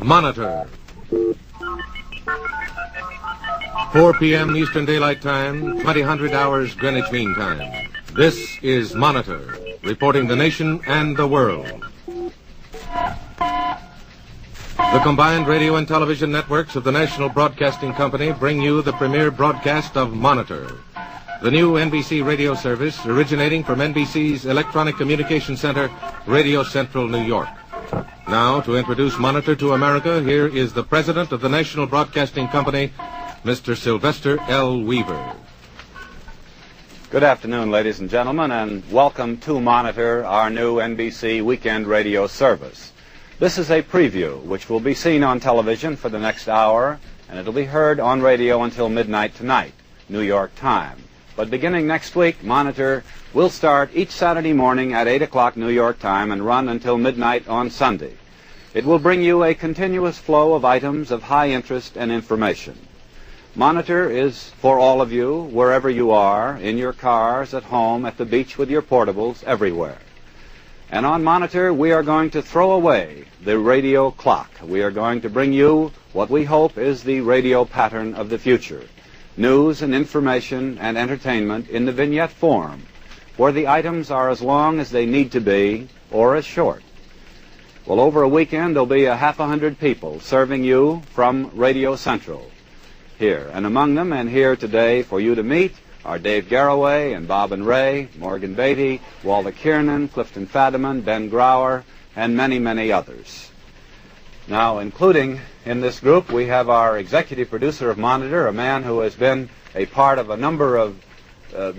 Monitor. 4 p.m. Eastern Daylight Time, 2000 hours Greenwich Mean Time. This is Monitor, reporting the nation and the world. The combined radio and television networks of the National Broadcasting Company bring you the premiere broadcast of Monitor, the new NBC radio service originating from NBC's Electronic Communication Center, Radio Central, New York. Now, to introduce Monitor to America, here is the president of the National Broadcasting Company, Mr. Sylvester L. Weaver. Good afternoon, ladies and gentlemen, and welcome to Monitor, our new NBC weekend radio service. This is a preview, which will be seen on television for the next hour, and it'll be heard on radio until midnight tonight, New York time. But beginning next week, Monitor will start each Saturday morning at 8 o'clock New York time and run until midnight on Sunday. It will bring you a continuous flow of items of high interest and information. Monitor is for all of you, wherever you are, in your cars, at home, at the beach with your portables, everywhere. And on Monitor, we are going to throw away the radio clock. We are going to bring you what we hope is the radio pattern of the future. News and information and entertainment in the vignette form, where the items are as long as they need to be or as short. Well, over a weekend, there'll be 100 people serving you from Radio Central here. And among them, and here today for you to meet, are Dave Garroway and Bob and Ray, Morgan Beatty, Walter Kiernan, Clifton Fadiman, Ben Grauer, and many, many others. Now, including in this group, we have our executive producer of Monitor, a man who has been a part of a number of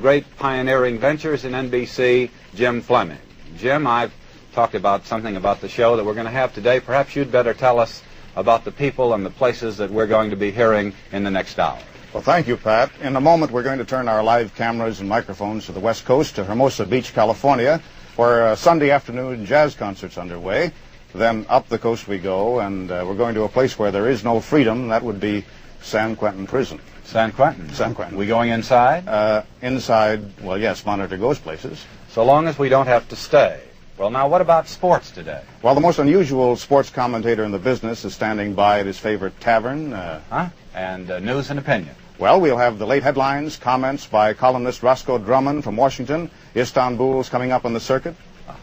great pioneering ventures in NBC, Jim Fleming. Jim, I've talked about something about the show that we're going to have today. Perhaps you'd better tell us about the people and the places that we're going to be hearing in the next hour. Well, thank you, Pat. In a moment, we're going to turn our live cameras and microphones to the West Coast, to Hermosa Beach, California, where a Sunday afternoon jazz concert's underway. Then up the coast we go, and we're going to a place where there is no freedom. That would be San Quentin Prison. San Quentin? San Quentin. We going inside? Inside, well, yes, Monitor goes places. So long as we don't have to stay. Well, now, what about sports today? Well, the most unusual sports commentator in the business is standing by at his favorite tavern. And news and opinion. Well, we'll have the late headlines, comments by columnist Roscoe Drummond from Washington. Istanbul's coming up on the circuit.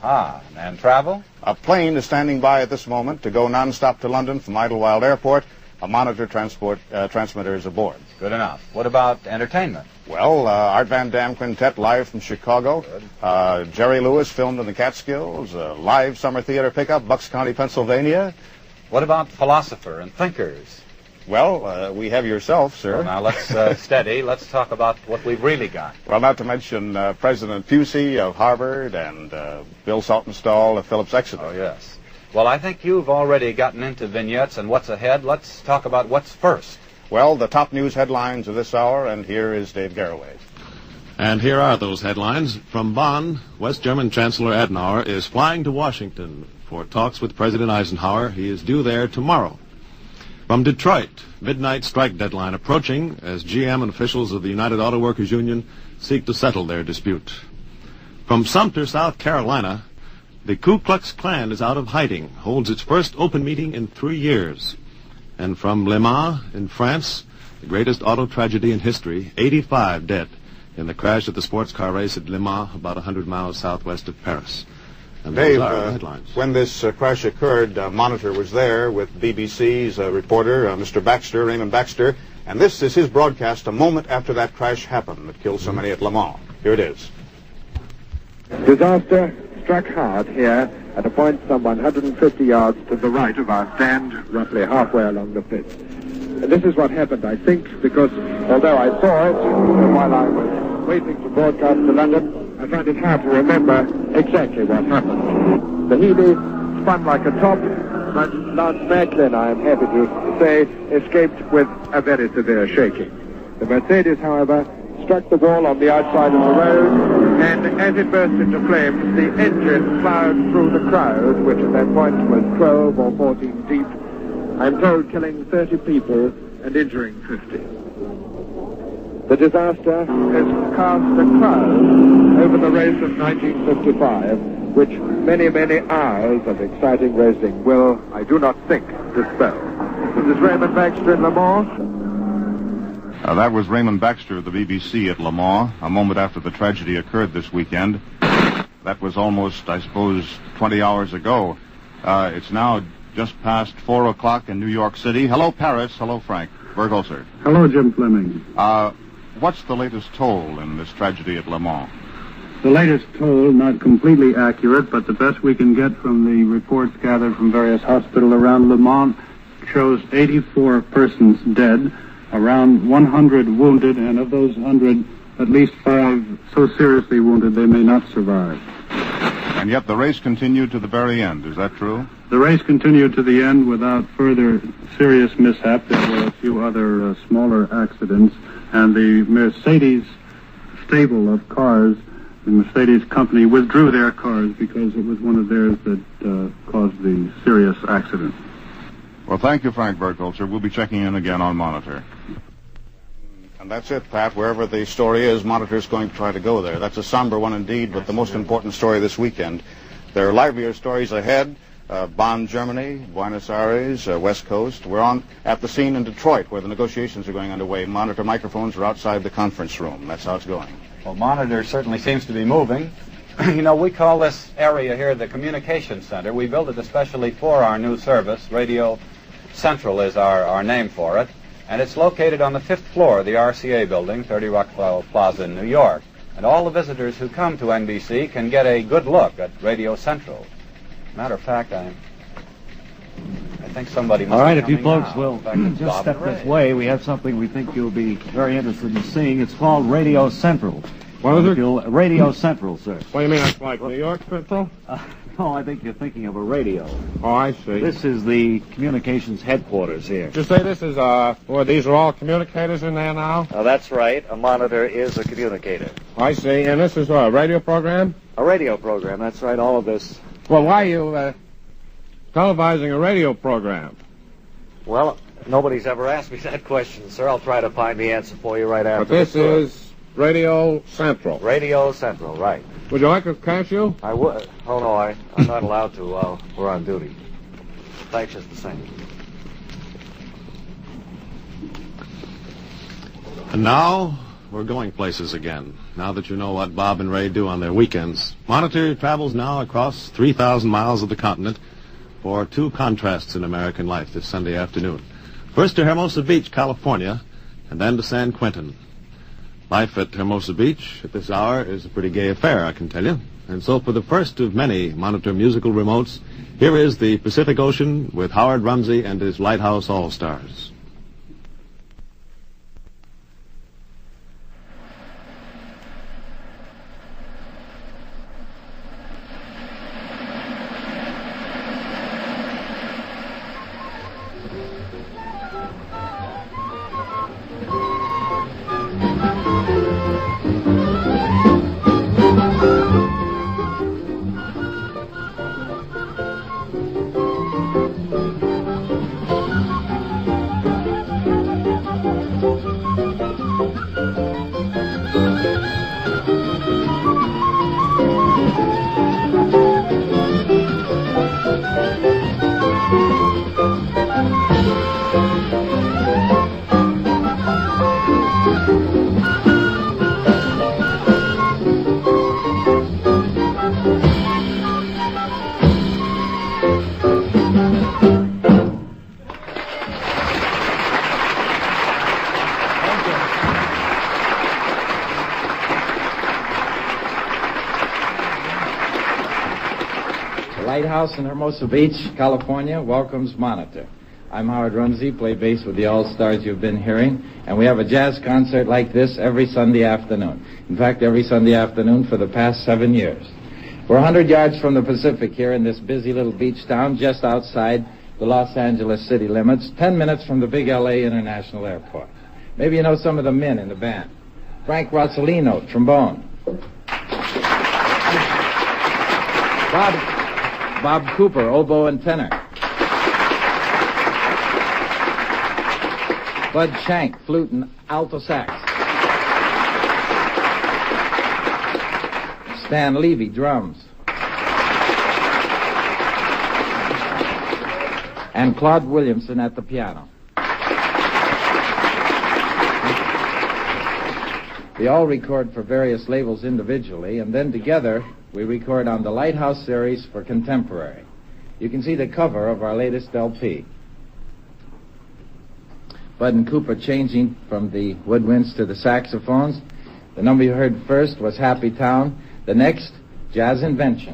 And travel? A plane is standing by at this moment to go nonstop to London from Idlewild Airport. A Monitor transmitter is aboard. Good enough. What about entertainment? Well, Art Van Dam Quintet live from Chicago. Jerry Lewis filmed in the Catskills. Live summer theater pickup, Bucks County, Pennsylvania. What about philosopher and thinkers? Well, we have yourself, sir. Well, now, let's steady. Let's talk about what we've really got. Well, not to mention President Pusey of Harvard and Bill Saltonstall of Phillips Exeter. Oh, yes. Well, I think you've already gotten into vignettes and what's ahead. Let's talk about what's first. Well, the top news headlines of this hour, and here is Dave Garroway. And here are those headlines. From Bonn, West German Chancellor Adenauer is flying to Washington for talks with President Eisenhower. He is due there tomorrow. From Detroit, midnight strike deadline approaching as GM and officials of the United Auto Workers Union seek to settle their dispute. From Sumter, South Carolina, the Ku Klux Klan is out of hiding, holds its first open meeting in 3 years. And from Le Mans in France, the greatest auto tragedy in history, 85 dead in the crash of the sports car race at Le Mans, about 100 miles southwest of Paris. And Dave, those are the headlines. When this crash occurred, Monitor was there with BBC's reporter, Mr. Baxter, Raymond Baxter, and this is his broadcast a moment after that crash happened that killed so many at Le Mans. Here it is. Disaster struck hard here at a point some 150 yards to the right of our stand, roughly halfway along the pit. And this is what happened, I think, because although I saw it while I was waiting to broadcast to London, I find it hard to remember exactly what happened. The Healy spun like a top, but Lance Macklin, I am happy to say, escaped with a very severe shaking. The Mercedes, however, struck the wall on the outside of the road, and as it burst into flames, the engine plowed through the crowd, which at that point was 12 or 14 deep, I'm told killing 30 people and injuring 50. The disaster has cast a cloud over the race of 1955, which many, many hours of exciting racing will, I do not think, dispel. This is Raymond Baxter in Le Mans. That was Raymond Baxter of the BBC at Le Mans, a moment after the tragedy occurred this weekend. That was almost, I suppose, 20 hours ago. It's now just past 4 o'clock in New York City. Hello, Paris. Hello, Frank. Bergholzer. Hello, Jim Fleming. What's the latest toll in this tragedy at Le Mans? The latest toll, not completely accurate, but the best we can get from the reports gathered from various hospitals around Le Mans, shows 84 persons dead, around 100 wounded, and of those 100, at least 5 so seriously wounded they may not survive. And yet the race continued to the very end. Is that true? The race continued to the end without further serious mishap. There were a few other smaller accidents, and the Mercedes stable of cars, the Mercedes company, withdrew their cars because it was one of theirs that caused the serious accident. Well, thank you, Frank Bergholzer. We'll be checking in again on Monitor. And that's it, Pat. Wherever the story is, Monitor's going to try to go there. That's a somber one indeed, but the most important story this weekend. There are livelier stories ahead. Bonn, Germany, Buenos Aires, West Coast. We're on at the scene in Detroit where the negotiations are going underway. Monitor microphones are outside the conference room. That's how it's going. Well, Monitor certainly seems to be moving. You know, we call this area here the Communication Center. We built it especially for our new service. Radio Central is our name for it. And it's located on the 5th floor of the RCA Building, 30 Rockefeller Plaza in New York. And all the visitors who come to NBC can get a good look at Radio Central. Matter of fact, I think somebody must All right, be if you coming folks now. will In fact, it's just Bob step and this Ray. way, we have something we think you'll be very interested in seeing. It's called Radio Central. What is it? Radio Central, sir. What do you mean, that's like New York Central? No, I think you're thinking of a radio. Oh, I see. This is the communications headquarters here. Did you say this is, these are all communicators in there now? That's right. A monitor is a communicator. I see. And this is a radio program? A radio program, that's right, all of this. Well, why are you, televising a radio program? Well, nobody's ever asked me that question, sir. I'll try to find the answer for you right after But this is Radio Central. Radio Central, right. Would you like to catch you? I would. Oh, no, I'm not allowed to while we're on duty. Thanks just the same. And now, we're going places again. Now that you know what Bob and Ray do on their weekends. Monitor travels now across 3,000 miles of the continent for 2 contrasts in American life this Sunday afternoon. First to Hermosa Beach, California, and then to San Quentin. Life at Hermosa Beach at this hour is a pretty gay affair, I can tell you. And so for the first of many Monitor musical remotes, here is the Pacific Ocean with Howard Rumsey and his Lighthouse All-Stars. Lighthouse in Hermosa Beach, California, welcomes Monitor. I'm Howard Rumsey, play bass with the All-Stars you've been hearing, and we have a jazz concert like this every Sunday afternoon. In fact, every Sunday afternoon for the past 7 years. We're 100 yards from the Pacific here in this busy little beach town just outside the Los Angeles city limits, 10 minutes from the big L.A. International Airport. Maybe you know some of the men in the band. Frank Rossellino, trombone. Bob Cooper, oboe and tenor. Bud Shank, flute and alto sax. Stan Levy, drums. and Claude Williamson at the piano. We all record for various labels individually, and then together we record on the Lighthouse series for contemporary. You can see the cover of our latest LP. Bud and Cooper changing from the woodwinds to the saxophones. The number you heard first was Happy Town. The next, Jazz Invention.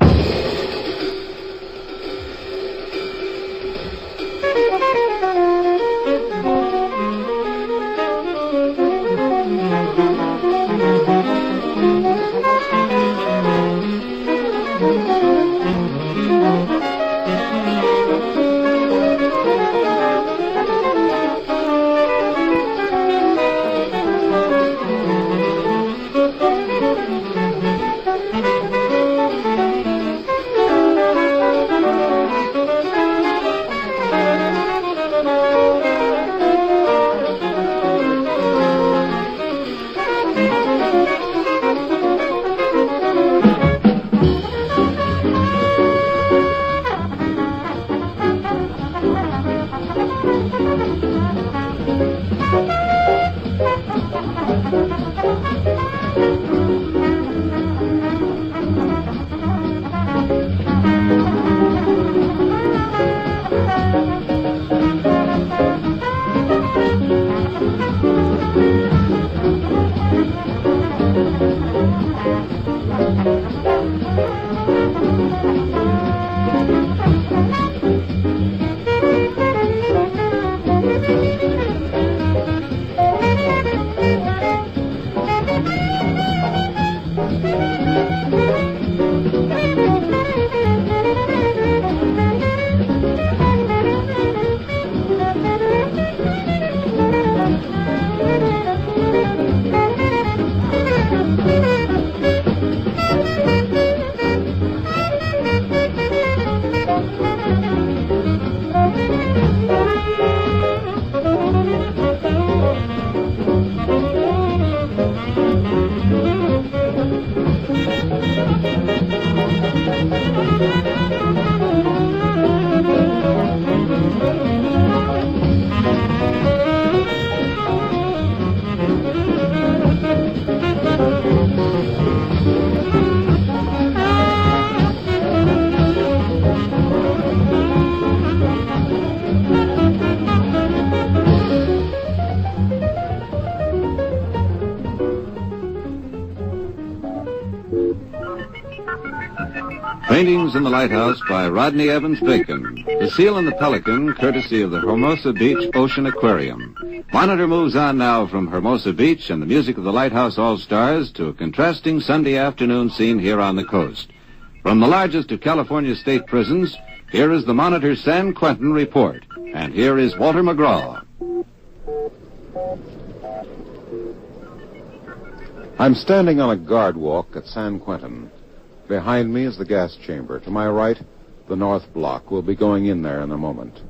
Paintings in the Lighthouse by Rodney Evans Bacon. The Seal and the Pelican, courtesy of the Hermosa Beach Ocean Aquarium. Monitor moves on now from Hermosa Beach and the music of the Lighthouse All-Stars to a contrasting Sunday afternoon scene here on the coast. From the largest of California state prisons, here is the Monitor's San Quentin report. And here is Walter McGraw. I'm standing on a guard walk at San Quentin. Behind me is the gas chamber. To my right, the North Block. We'll be going in there in a moment.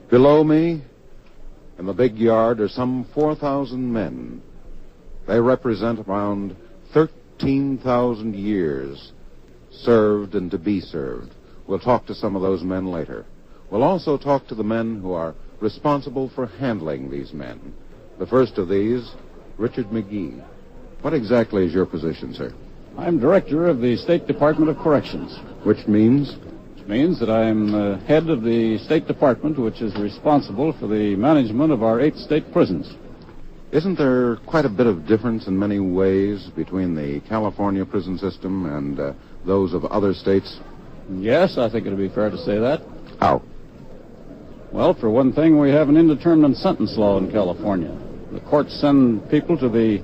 Below me, in the big yard, are some 4,000 men. They represent around 13,000 years served and to be served. We'll talk to some of those men later. We'll also talk to the men who are responsible for handling these men. The first of these, Richard McGee. What exactly is your position, sir? I'm director of the State Department of Corrections. Which means? Which means that I'm head of the State Department, which is responsible for the management of our 8 state prisons. Isn't there quite a bit of difference in many ways between the California prison system and those of other states? Yes, I think it would be fair to say that. How? Well, for one thing, we have an indeterminate sentence law in California. The courts send people to the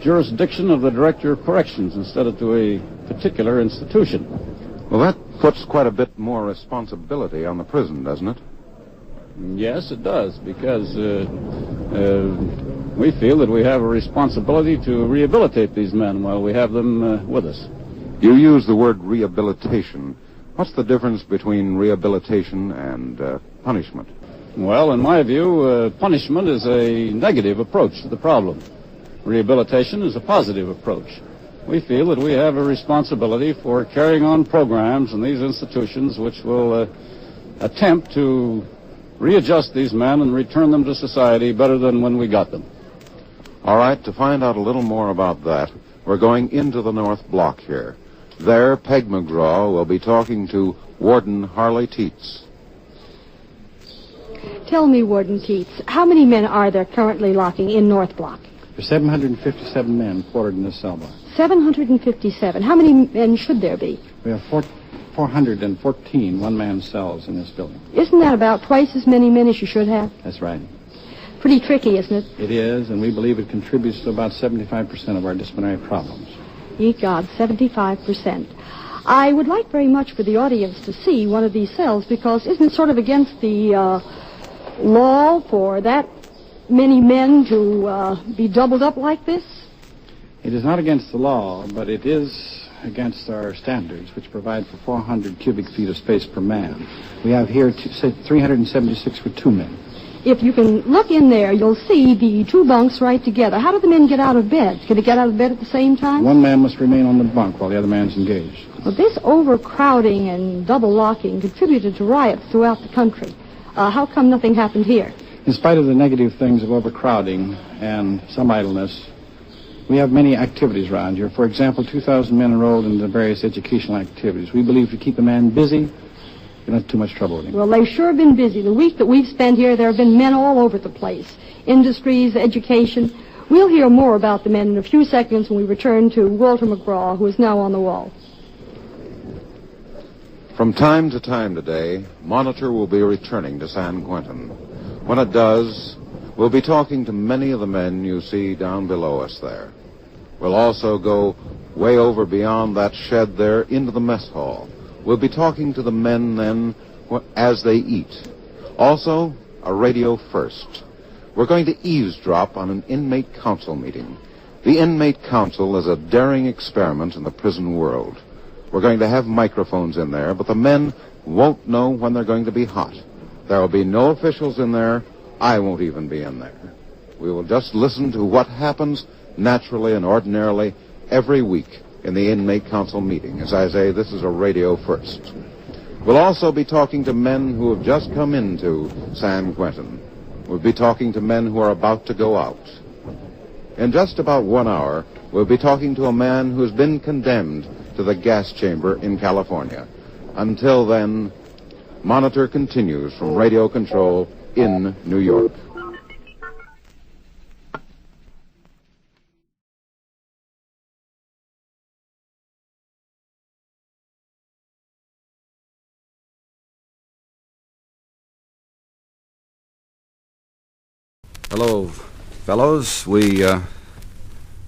jurisdiction of the Director of Corrections instead of to a particular institution. Well, that puts quite a bit more responsibility on the prison, doesn't it? Yes, it does, because we feel that we have a responsibility to rehabilitate these men while we have them with us. You use the word rehabilitation. What's the difference between rehabilitation and punishment? Well, in my view, punishment is a negative approach to the problem. Rehabilitation is a positive approach. We feel that we have a responsibility for carrying on programs in these institutions which will attempt to readjust these men and return them to society better than when we got them. All right, to find out a little more about that, we're going into the North Block here. There, Peg McGraw will be talking to Warden Harley Teets. Tell me, Warden Teets, how many men are there currently locking in North Block? There's 757 men quartered in this cell block. 757. How many men should there be? We have 414 one-man cells in this building. Isn't that about twice as many men as you should have? That's right. Pretty tricky, isn't it? It is, and we believe it contributes to about 75% of our disciplinary problems. Ye God, 75%. I would like very much for the audience to see one of these cells, because isn't it sort of against the law for that many men to be doubled up like this? It is not against the law, but it is against our standards, which provide for 400 cubic feet of space per man. We have here 376 for 2 men. If you can look in there, you'll see the 2 bunks right together. How do the men get out of bed? Can they get out of bed at the same time? One man must remain on the bunk while the other man's engaged. Well, this overcrowding and double locking contributed to riots throughout the country. How come nothing happened here? In spite of the negative things of overcrowding and some idleness, we have many activities around here. For example, 2,000 men enrolled in the various educational activities. We believe to keep a man busy, you don't have too much trouble with him. Well, they've sure been busy. The week that we've spent here, there have been men all over the place. Industries, education. We'll hear more about the men in a few seconds when we return to Walter McGraw, who is now on the wall. From time to time today, Monitor will be returning to San Quentin. When it does, we'll be talking to many of the men you see down below us there. We'll also go way over beyond that shed there into the mess hall. We'll be talking to the men then as they eat. Also, a radio first. We're going to eavesdrop on an inmate council meeting. The inmate council is a daring experiment in the prison world. We're going to have microphones in there, but the men won't know when they're going to be hot. There will be no officials in there. I won't even be in there. We will just listen to what happens naturally and ordinarily every week in the inmate council meeting. As I say, this is a radio first. We'll also be talking to men who have just come into San Quentin. We'll be talking to men who are about to go out. In just about 1 hour, we'll be talking to a man who has been condemned to the gas chamber in California. Until then, Monitor continues from radio control in New York. Hello, fellows. We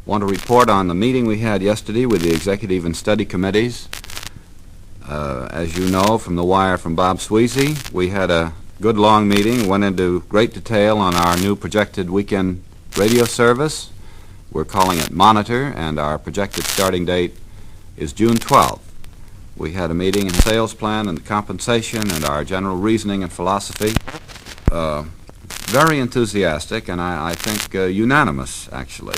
want to report on the meeting we had yesterday with the executive and study committees. As you know from the wire from Bob Sweezy, we had a good long meeting, went into great detail on our new projected weekend radio service. We're calling it Monitor, and our projected starting date is June 12th. We had a meeting and sales plan and the compensation and our general reasoning and philosophy. Very enthusiastic, and I think unanimous, actually,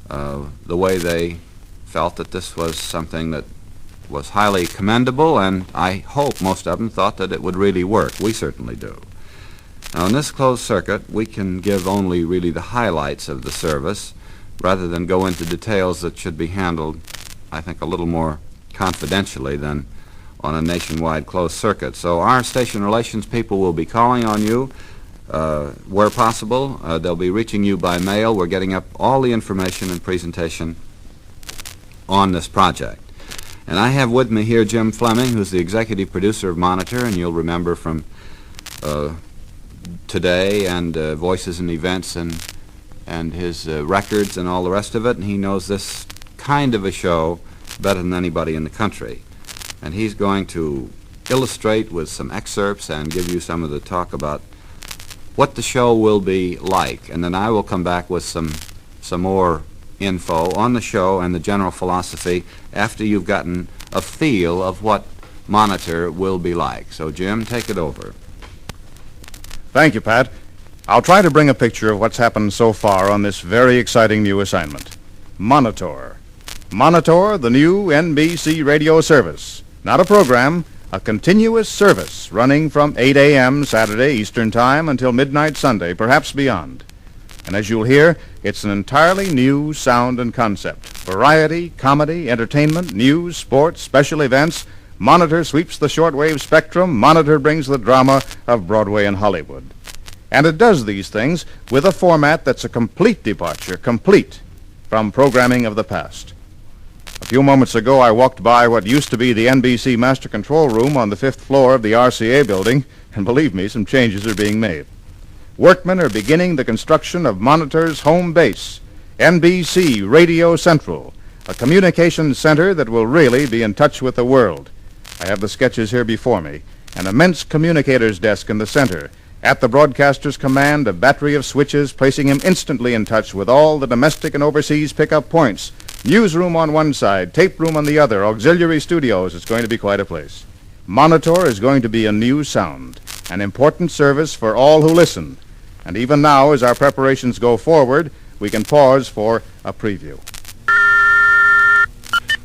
in the way they felt that this was something that was highly commendable, and I hope most of them thought that it would really work. We certainly do. Now, in this closed circuit, we can give only really the highlights of the service, rather than go into details that should be handled, I think, a little more confidentially than on a nationwide closed circuit. So our station relations people will be calling on you where possible. They'll be reaching you by mail. We're getting up all the information and presentation on this project. And I have with me here Jim Fleming, who's the executive producer of Monitor, and you'll remember from Today and Voices and Events and his records and all the rest of it, and he knows this kind of a show better than anybody in the country. And he's going to illustrate with some excerpts and give you some of the talk about what the show will be like, and then I will come back with some more info on the show and the general philosophy after you've gotten a feel of what Monitor will be like. So, Jim, take it over. Thank you, Pat. I'll try to bring a picture of what's happened so far on this very exciting new assignment. Monitor. Monitor, the new NBC radio service. Not a program, a continuous service running from 8 a.m. Saturday Eastern Time until midnight Sunday, perhaps beyond. And as you'll hear, it's an entirely new sound and concept. Variety, comedy, entertainment, news, sports, special events. Monitor sweeps the shortwave spectrum. Monitor brings the drama of Broadway and Hollywood. And it does these things with a format that's a complete departure, complete from programming of the past. A few moments ago, I walked by what used to be the NBC Master Control Room on the 5th floor of the RCA Building, and believe me, some changes are being made. Workmen are beginning the construction of Monitor's home base, NBC Radio Central, a communications center that will really be in touch with the world. I have the sketches here before me. An immense communicator's desk in the center. At the broadcaster's command, a battery of switches placing him instantly in touch with all the domestic and overseas pickup points. Newsroom on one side, tape room on the other, auxiliary studios. It's going to be quite a place. Monitor is going to be a new sound, an important service for all who listen. And even now, as our preparations go forward, we can pause for a preview.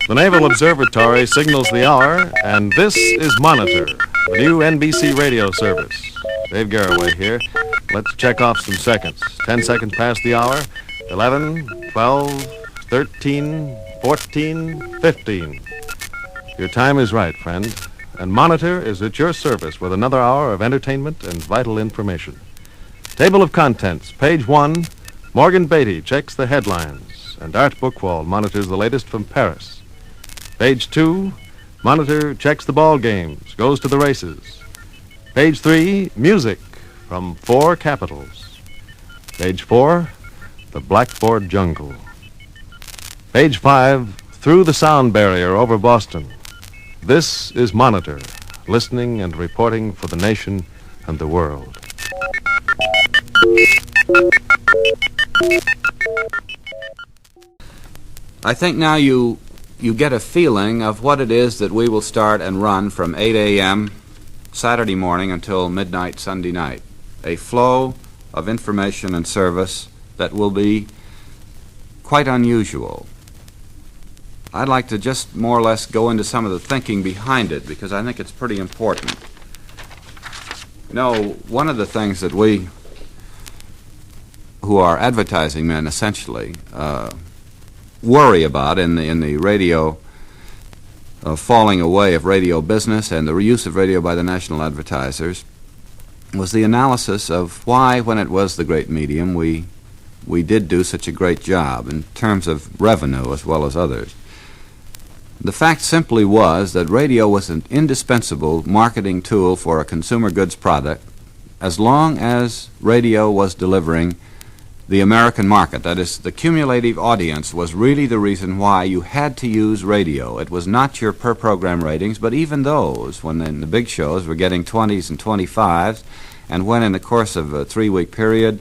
The Naval Observatory signals the hour, and this is Monitor, the new NBC radio service. Dave Garraway here. Let's check off some seconds. 10 seconds past the hour. 11, 12, 13, 14, 15. Your time is right, friend. And Monitor is at your service with another hour of entertainment and vital information. Table of contents, page 1, Morgan Beatty checks the headlines, and Art Bookwald monitors the latest from Paris. Page 2, Monitor checks the ball games, goes to the races. Page 3, music from 4 capitals. Page 4, the blackboard jungle. Page 5, through the sound barrier over Boston. This is Monitor, listening and reporting for the nation and the world. I think now you get a feeling of what it is that we will start and run from 8 a.m. Saturday morning until midnight Sunday night. A flow of information and service that will be quite unusual. I'd like to just more or less go into some of the thinking behind it because I think it's pretty important. You know, one of the things that we, who are advertising men essentially, worry about in the radio falling away of radio business and the use of radio by the national advertisers was the analysis of why, when it was the great medium, we did do such a great job in terms of revenue as well as others. The fact simply was that radio was an indispensable marketing tool for a consumer goods product as long as radio was delivering the American market. That is, the cumulative audience was really the reason why you had to use radio. It was not your per-program ratings, but even those, when in the big shows were getting 20s and 25s, and when in the course of a 3-week period,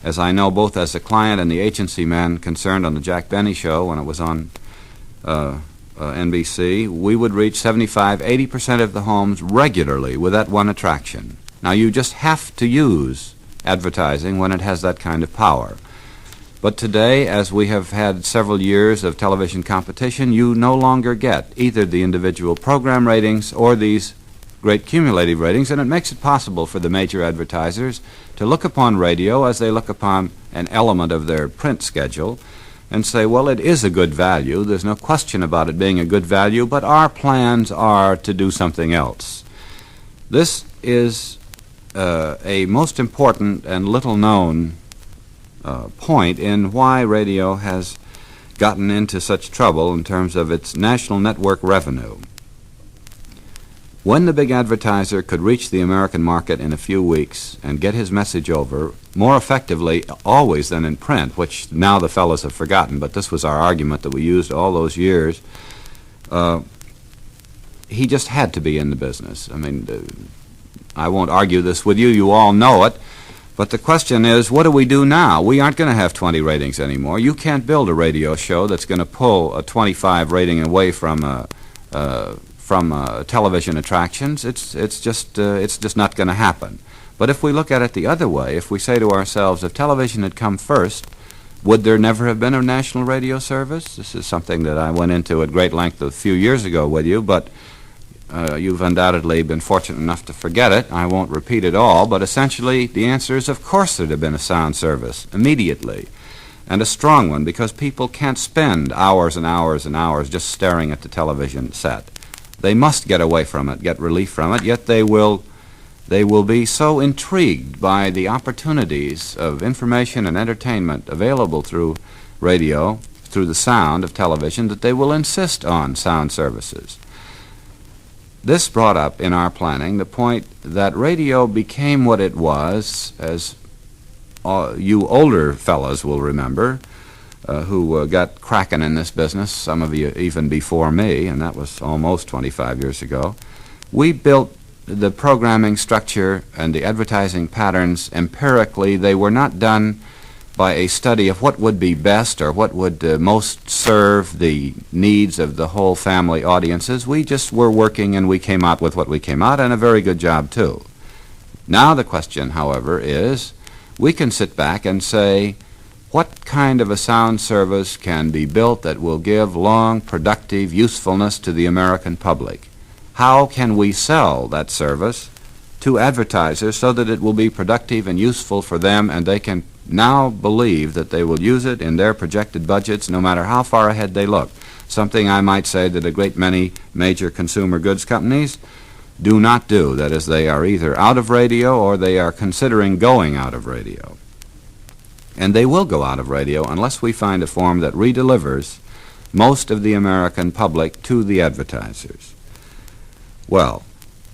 as I know both as a client and the agency man concerned on the Jack Benny show when it was on NBC, we would reach 75-80% of the homes regularly with that one attraction. Now, you just have to use advertising when it has that kind of power. But today, as we have had several years of television competition, you no longer get either the individual program ratings or these great cumulative ratings, and it makes it possible for the major advertisers to look upon radio as they look upon an element of their print schedule and say, well, it is a good value. There's no question about it being a good value, but our plans are to do something else. This is a most important and little-known point in why radio has gotten into such trouble in terms of its national network revenue. When the big advertiser could reach the American market in a few weeks and get his message over more effectively always than in print, which now the fellows have forgotten, but this was our argument that we used all those years, he just had to be in the business. I mean, I won't argue this with you. You all know it. But the question is, what do we do now? We aren't going to have 20 ratings anymore. You can't build a radio show that's going to pull a 25 rating away from television attractions. It's just not going to happen. But if we look at it the other way, if we say to ourselves, if television had come first, would there never have been a national radio service? This is something that I went into at great length a few years ago with you, but You've undoubtedly been fortunate enough to forget it. I won't repeat it all, but essentially the answer is, of course, there'd have been a sound service immediately, and a strong one, because people can't spend hours and hours and hours just staring at the television set. They must get away from it, get relief from it, yet they will be so intrigued by the opportunities of information and entertainment available through radio, through the sound of television, that they will insist on sound services. This brought up in our planning the point that radio became what it was, as you older fellows will remember, who got cracking in this business, some of you even before me, and that was almost 25 years ago. We built the programming structure and the advertising patterns empirically. They were not done by a study of what would be best or what would most serve the needs of the whole family audiences. We just were working, and we came out with what we came out, and a very good job too. Now the question, however, is we can sit back and say, what kind of a sound service can be built that will give long, productive usefulness to the American public? How can we sell that service to advertisers so that it will be productive and useful for them, and they can now believe that they will use it in their projected budgets no matter how far ahead they look? Something I might say that a great many major consumer goods companies do not do. That is, they are either out of radio or they are considering going out of radio. And they will go out of radio unless we find a form that redelivers most of the American public to the advertisers. Well,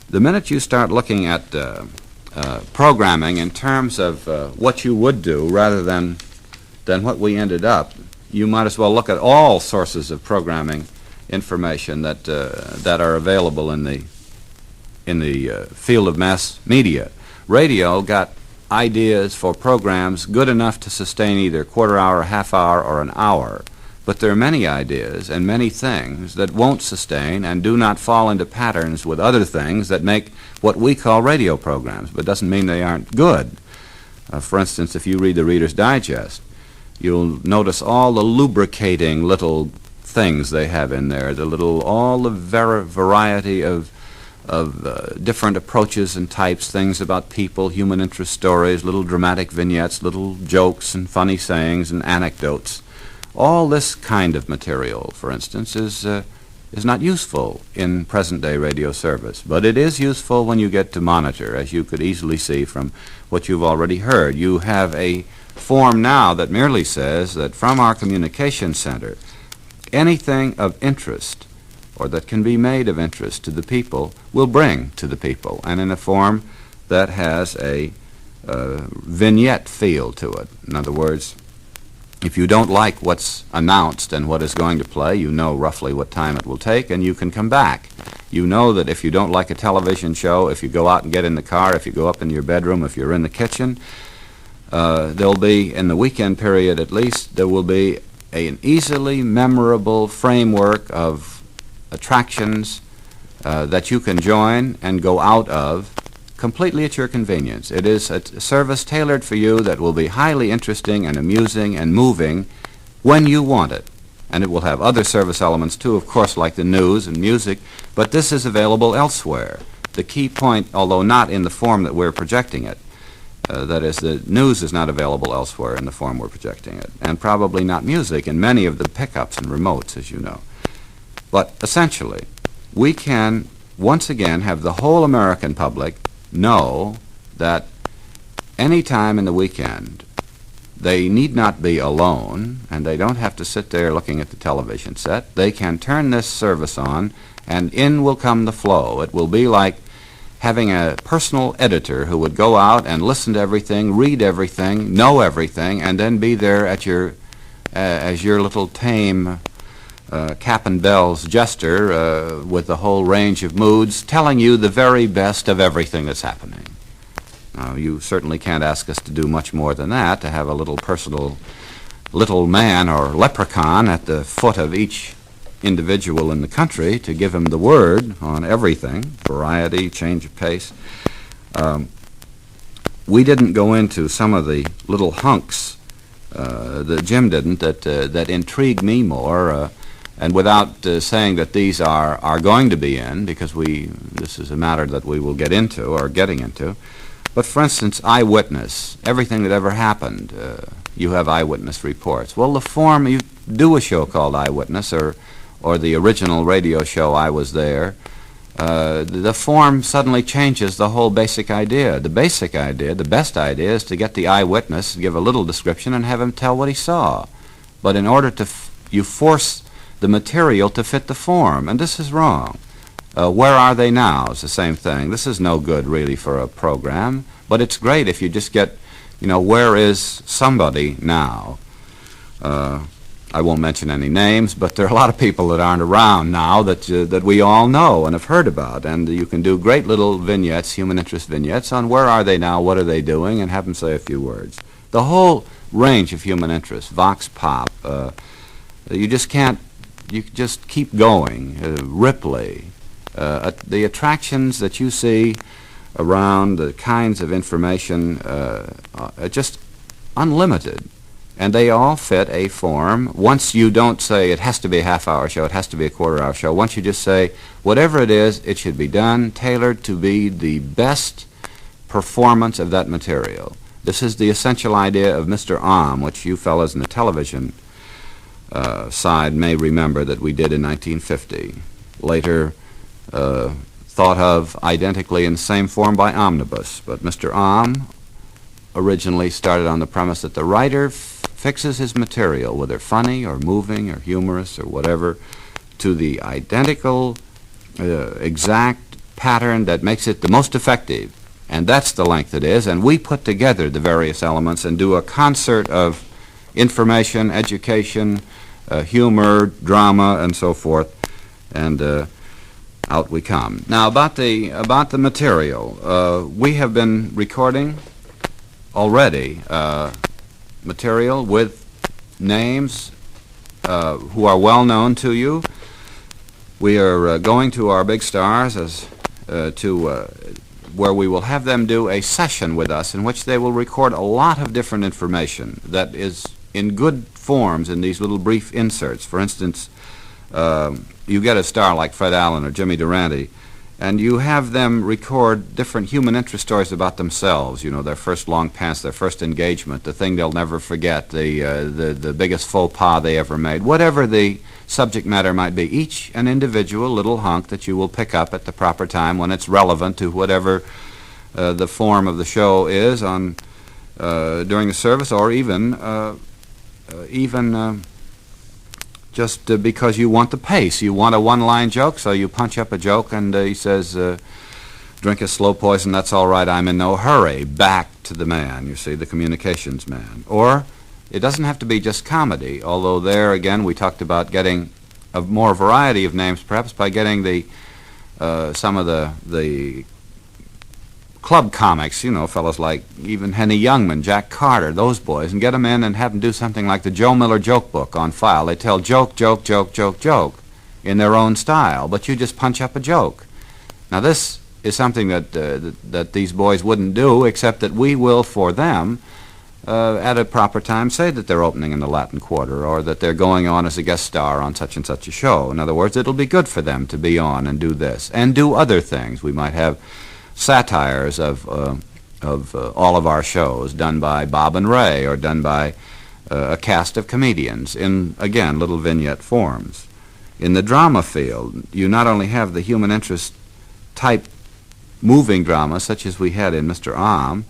the minute you start looking at programming in terms of what you would do rather than what we ended up, you might as well look at all sources of programming information that are available in the field of mass media. Radio got ideas for programs good enough to sustain either a quarter hour, a half hour, or an hour. But there are many ideas and many things that won't sustain and do not fall into patterns with other things that make what we call radio programs, but doesn't mean they aren't good. For instance, if you read the Reader's Digest, you'll notice all the lubricating little things they have in there, all the variety of different approaches and types, things about people, human interest stories, little dramatic vignettes, little jokes and funny sayings and anecdotes. All this kind of material, for instance, is not useful in present-day radio service, but it is useful when you get to monitor, as you could easily see from what you've already heard. You have a form now that merely says that from our communication center, anything of interest or that can be made of interest to the people will bring to the people, and in a form that has a vignette feel to it. In other words, if you don't like what's announced and what is going to play, you know roughly what time it will take, and you can come back. You know that if you don't like a television show, if you go out and get in the car, if you go up in your bedroom, if you're in the kitchen, there'll be, in the weekend period at least, there will be an easily memorable framework of attractions that you can join and go out of completely at your convenience. It is a service tailored for you that will be highly interesting and amusing and moving when you want it. And it will have other service elements too, of course, like the news and music, but this is available elsewhere. The key point, although not in the form that we're projecting it, that is, the news is not available elsewhere in the form we're projecting it, and probably not music in many of the pickups and remotes, as you know. But essentially, we can once again have the whole American public know that any time in the weekend they need not be alone, and they don't have to sit there looking at the television set. They can turn this service on, and in will come the flow. It will be like having a personal editor who would go out and listen to everything, read everything, know everything, and then be there at your as your little tame cap and bells jester with the whole range of moods, telling you the very best of everything that's happening. Now, you certainly can't ask us to do much more than that, to have a little personal little man or leprechaun at the foot of each individual in the country to give him the word on everything, variety, change of pace. We didn't go into some of the little hunks that Jim didn't, that intrigued me more. And without saying that these are going to be in, because this is a matter that we will get into or getting into. But for instance, eyewitness, everything that ever happened, you have eyewitness reports. Well, the form, you do a show called Eyewitness, or the original radio show I Was There, the form suddenly changes the whole basic idea. The basic idea, the best idea, is to get the eyewitness, give a little description, and have him tell what he saw. But in order to, you force the material to fit the form, and this is wrong. Where are they now? It's the same thing. This is no good really for a program, but it's great if you just get, where is somebody now? I won't mention any names, but there are a lot of people that aren't around now that we all know and have heard about, and you can do great little vignettes, human interest vignettes, on where are they now, what are they doing, and have them say a few words. The whole range of human interest, vox pop, you just can't, you just keep going, Ripley, the attractions that you see around, the kinds of information, are just unlimited. And they all fit a form. Once you don't say it has to be a half-hour show, it has to be a quarter-hour show. Once you just say, whatever it is, it should be done, tailored to be the best performance of that material. This is the essential idea of Mr. Om, which you fellows in the television side may remember that we did in 1950. Later thought of identically in the same form by Omnibus. But Mr. Om originally started on the premise that the writer fixes his material, whether funny or moving or humorous or whatever, to the identical, exact pattern that makes it the most effective. And that's the length it is. And we put together the various elements and do a concert of information, education, humor, drama, and so forth. And out we come. Now, about the material, we have been recording already material with names who are well known to you. We are going to our big stars where we will have them do a session with us in which they will record a lot of different information that is in good forms in these little brief inserts. For instance, you get a star like Fred Allen or Jimmy Durante, and you have them record different human interest stories about themselves, their first long pants, their first engagement, the thing they'll never forget, the biggest faux pas they ever made, whatever the subject matter might be. Each an individual little hunk that you will pick up at the proper time when it's relevant to whatever the form of the show is on during the service, or even just because you want the pace. You want a one-line joke, so you punch up a joke, and he says, drink a slow poison, that's all right, I'm in no hurry. Back to the man, you see, the communications man. Or it doesn't have to be just comedy, although there, again, we talked about getting a more variety of names, perhaps by getting some of the club comics, fellows like even Henny Youngman, Jack Carter, those boys, and get them in and have them do something like the Joe Miller joke book on file. They tell joke, joke, joke, joke, joke in their own style, but you just punch up a joke. Now this is something that these boys wouldn't do, except that we will, for them, at a proper time, say that they're opening in the Latin Quarter, or that they're going on as a guest star on such and such a show. In other words, it'll be good for them to be on and do this, and do other things. We might have satires of all of our shows done by Bob and Ray, or done by a cast of comedians in, again, little vignette forms. In the drama field, you not only have the human interest type moving drama, such as we had in Mr. Om,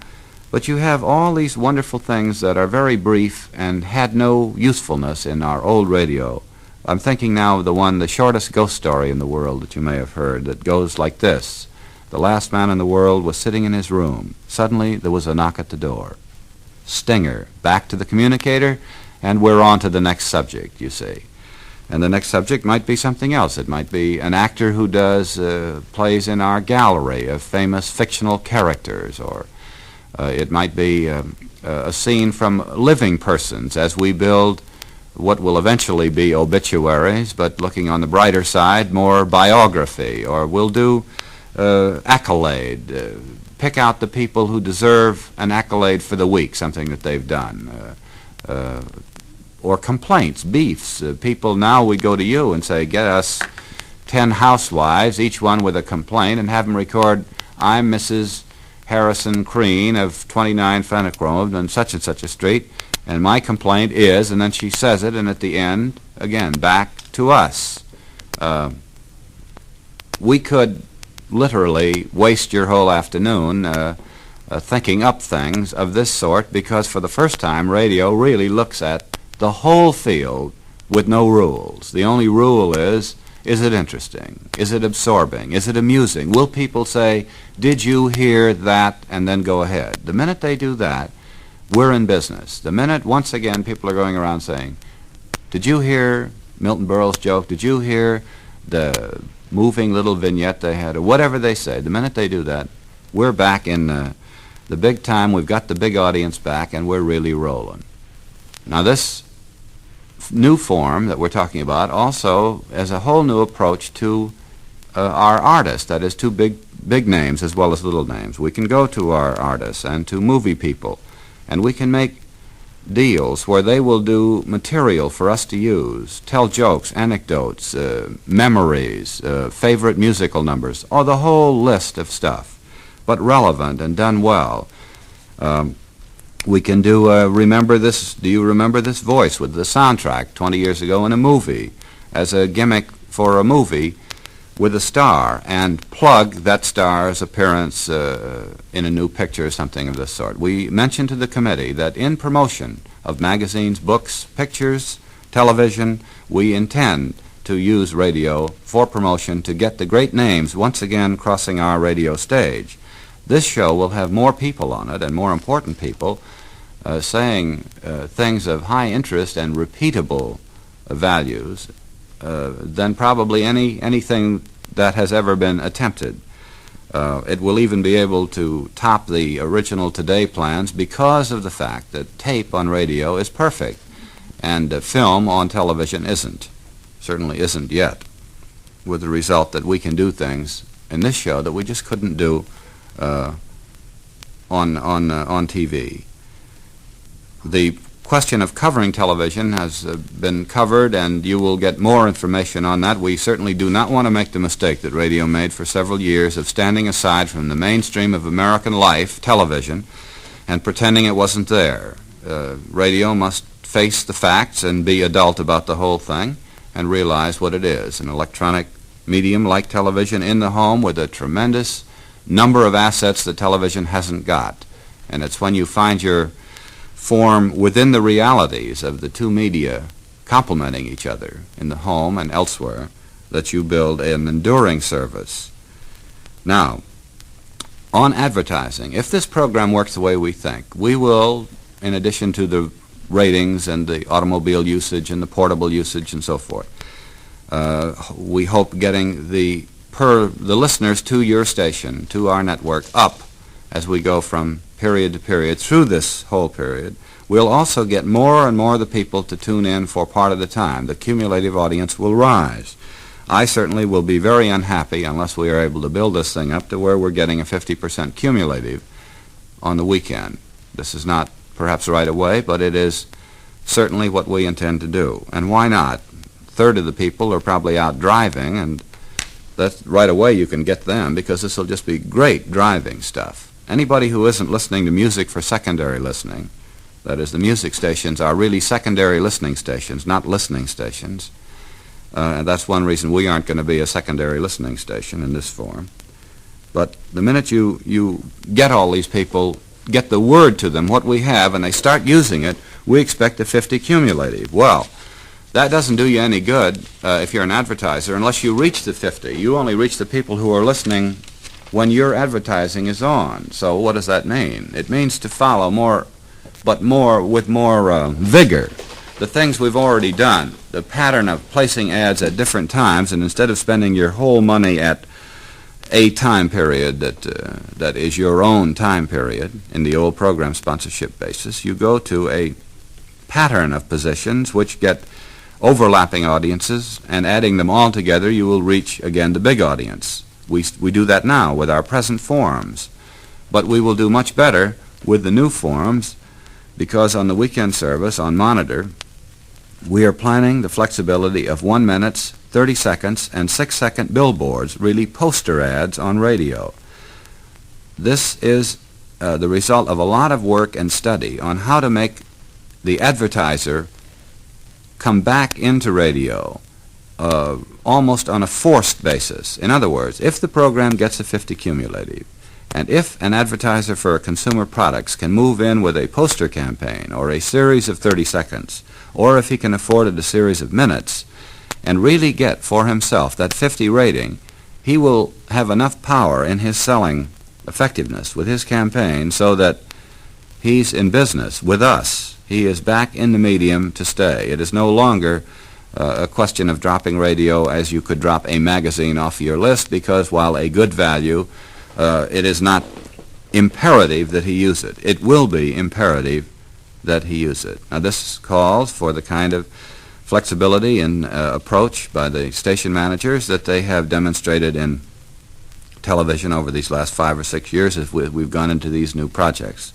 but you have all these wonderful things that are very brief and had no usefulness in our old radio. I'm thinking now of the shortest ghost story in the world that you may have heard, that goes like this. The last man in the world was sitting in his room. Suddenly, there was a knock at the door. Stinger, back to the communicator, and we're on to the next subject, you see. And the next subject might be something else. It might be an actor who does plays in our gallery of famous fictional characters, or it might be a scene from living persons as we build what will eventually be obituaries, but looking on the brighter side, more biography, or we'll do accolade. Pick out the people who deserve an accolade for the week, something that they've done. or complaints, beefs. People, now we go to you and say, get us 10 housewives, each one with a complaint, and have them record, I'm Mrs. Harrison Crean of 29 Fenwick Road on such and such a street, and my complaint is, and then she says it, and at the end, again, back to us. We could literally waste your whole afternoon thinking up things of this sort, because for the first time, radio really looks at the whole field with no rules. The only rule is it interesting? Is it absorbing? Is it amusing? Will people say, did you hear that, and then go ahead? The minute they do that, we're in business. The minute, once again, people are going around saying, did you hear Milton Berle's joke? Did you hear the moving little vignette they had, or whatever they say? The minute they do that, we're back in the big time. We've got the big audience back, and we're really rolling. Now, this new form that we're talking about also is a whole new approach to our artists, that is, to big names as well as little names. We can go to our artists and to movie people, and we can make deals where they will do material for us to use, tell jokes, anecdotes, memories, favorite musical numbers, or the whole list of stuff, but relevant and done well. We can do remember this, do you remember this voice, with the soundtrack 20 years ago in a movie, as a gimmick for a movie with a star, and plug that star's appearance in a new picture or something of this sort. We mentioned to the committee that in promotion of magazines, books, pictures, television, we intend to use radio for promotion to get the great names once again crossing our radio stage. This show will have more people on it, and more important people, saying things of high interest and repeatable values than probably anything that has ever been attempted. It will even be able to top the original Today plans because of the fact that tape on radio is perfect, and film on television isn't. Certainly isn't yet, with the result that we can do things in this show that we just couldn't do on TV. The question of covering television has been covered, and you will get more information on that. We certainly do not want to make the mistake that radio made for several years of standing aside from the mainstream of American life, television, and pretending it wasn't there. Radio must face the facts and be adult about the whole thing and realize what it is, an electronic medium like television in the home with a tremendous number of assets that television hasn't got. And it's when you find your form within the realities of the two media complementing each other in the home and elsewhere that you build an enduring service. Now, on advertising, if this program works the way we think, we will, in addition to the ratings and the automobile usage and the portable usage and so forth, we hope getting the listeners to your station, to our network, up as we go from period to period through this whole period. We'll also get more and more of the people to tune in for part of the time. The cumulative audience will rise. I certainly will be very unhappy unless we are able to build this thing up to where we're getting a 50% cumulative on the weekend. This is not perhaps right away, but it is certainly what we intend to do. And why not? A third of the people are probably out driving, and that's right away you can get them, because this will just be great driving stuff. Anybody who isn't listening to music for secondary listening, that is, the music stations are really secondary listening stations, not listening stations. And that's one reason we aren't going to be a secondary listening station in this form. But the minute you get all these people, get the word to them, what we have, and they start using it, we expect a 50 cumulative. Well, that doesn't do you any good if you're an advertiser unless you reach the 50. You only reach the people who are listening when your advertising is on. So what does that mean? It means to follow more, but with more vigor, the things we've already done, the pattern of placing ads at different times, and instead of spending your whole money at a time period that is your own time period in the old program sponsorship basis, you go to a pattern of positions which get overlapping audiences, and adding them all together, you will reach, again, the big audience. We do that now with our present forms, but we will do much better with the new forms, because on the weekend service, on Monitor, we are planning the flexibility of 1 minute, 30 seconds, and 6-second billboards, really poster ads on radio. This is the result of a lot of work and study on how to make the advertiser come back into radio almost on a forced basis. In other words, if the program gets a 50 cumulative, and if an advertiser for consumer products can move in with a poster campaign or a series of 30 seconds, or if he can afford it a series of minutes, and really get for himself that 50 rating, he will have enough power in his selling effectiveness with his campaign so that he's in business with us. He is back in the medium to stay. It is no longer a question of dropping radio as you could drop a magazine off your list, because while a good value, it is not imperative that he use it. It will be imperative that he use it. Now, this calls for the kind of flexibility and approach by the station managers that they have demonstrated in television over these last 5 or 6 years as we've gone into these new projects.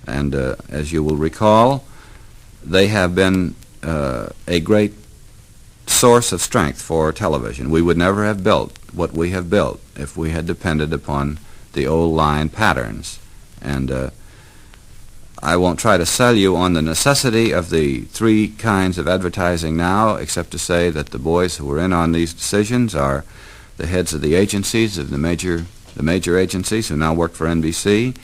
And as you will recall, they have been a great source of strength for television. We would never have built what we have built if we had depended upon the old line patterns. And I won't try to sell you on the necessity of the 3 kinds of advertising now, except to say that the boys who are in on these decisions are the heads of the agencies, of the major agencies who now work for NBC.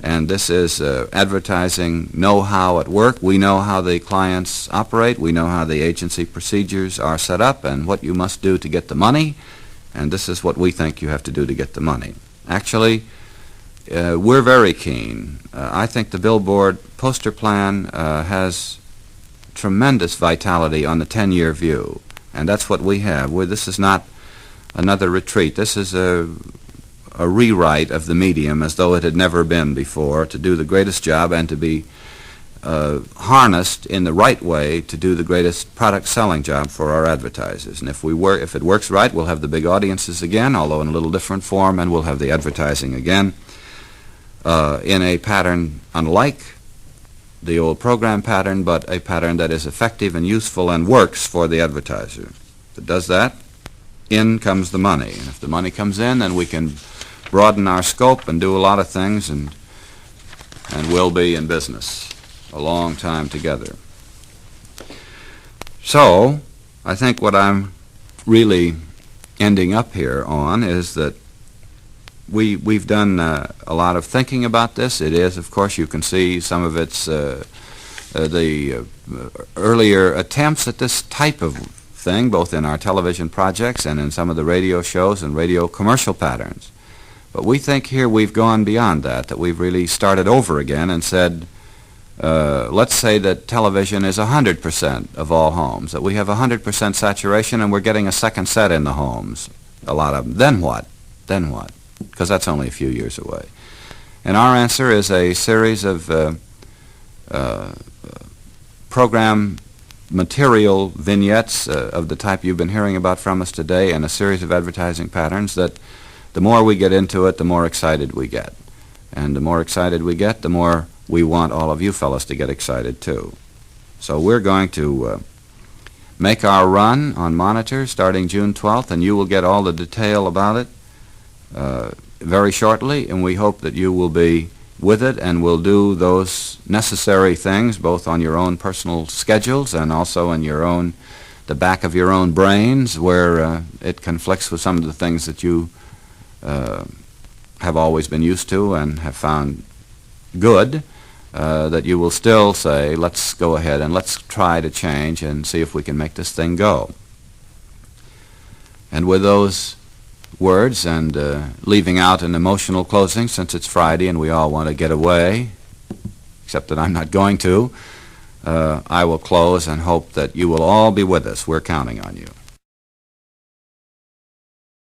And this is advertising know-how at work. We know how the clients operate. We know how the agency procedures are set up and what you must do to get the money. And this is what we think you have to do to get the money. Actually, we're very keen. I think the billboard poster plan has tremendous vitality on the 10-year view. And that's what we have. This is not another retreat. This is a rewrite of the medium as though it had never been before, to do the greatest job and to be harnessed in the right way to do the greatest product selling job for our advertisers. And if it works right, we'll have the big audiences again, although in a little different form, and we'll have the advertising again in a pattern unlike the old program pattern, but a pattern that is effective and useful and works for the advertiser. If it does that, in comes the money. And if the money comes in, then we can broaden our scope and do a lot of things, and we'll be in business a long time together. So, I think what I'm really ending up here on is that we've done a lot of thinking about this. It is, of course, you can see some of its the earlier attempts at this type of thing, both in our television projects and in some of the radio shows and radio commercial patterns. But we think here we've gone beyond that we've really started over again and said, let's say that television is 100% of all homes, that we have 100% saturation and we're getting a second set in the homes, a lot of them. Then what? Then what? Because that's only a few years away. And our answer is a series of program material vignettes of the type you've been hearing about from us today, and a series of advertising patterns that the more we get into it, the more excited we get. And the more excited we get, the more we want all of you fellas to get excited too. So we're going to make our run on Monitor starting June 12th, and you will get all the detail about it very shortly, and we hope that you will be with it and will do those necessary things both on your own personal schedules and also in the back of your own brains, where it conflicts with some of the things that you have always been used to and have found good, that you will still say, let's go ahead and let's try to change and see if we can make this thing go. And with those words and leaving out an emotional closing, since it's Friday and we all want to get away, except that I'm not going to, I will close and hope that you will all be with us. We're counting on you.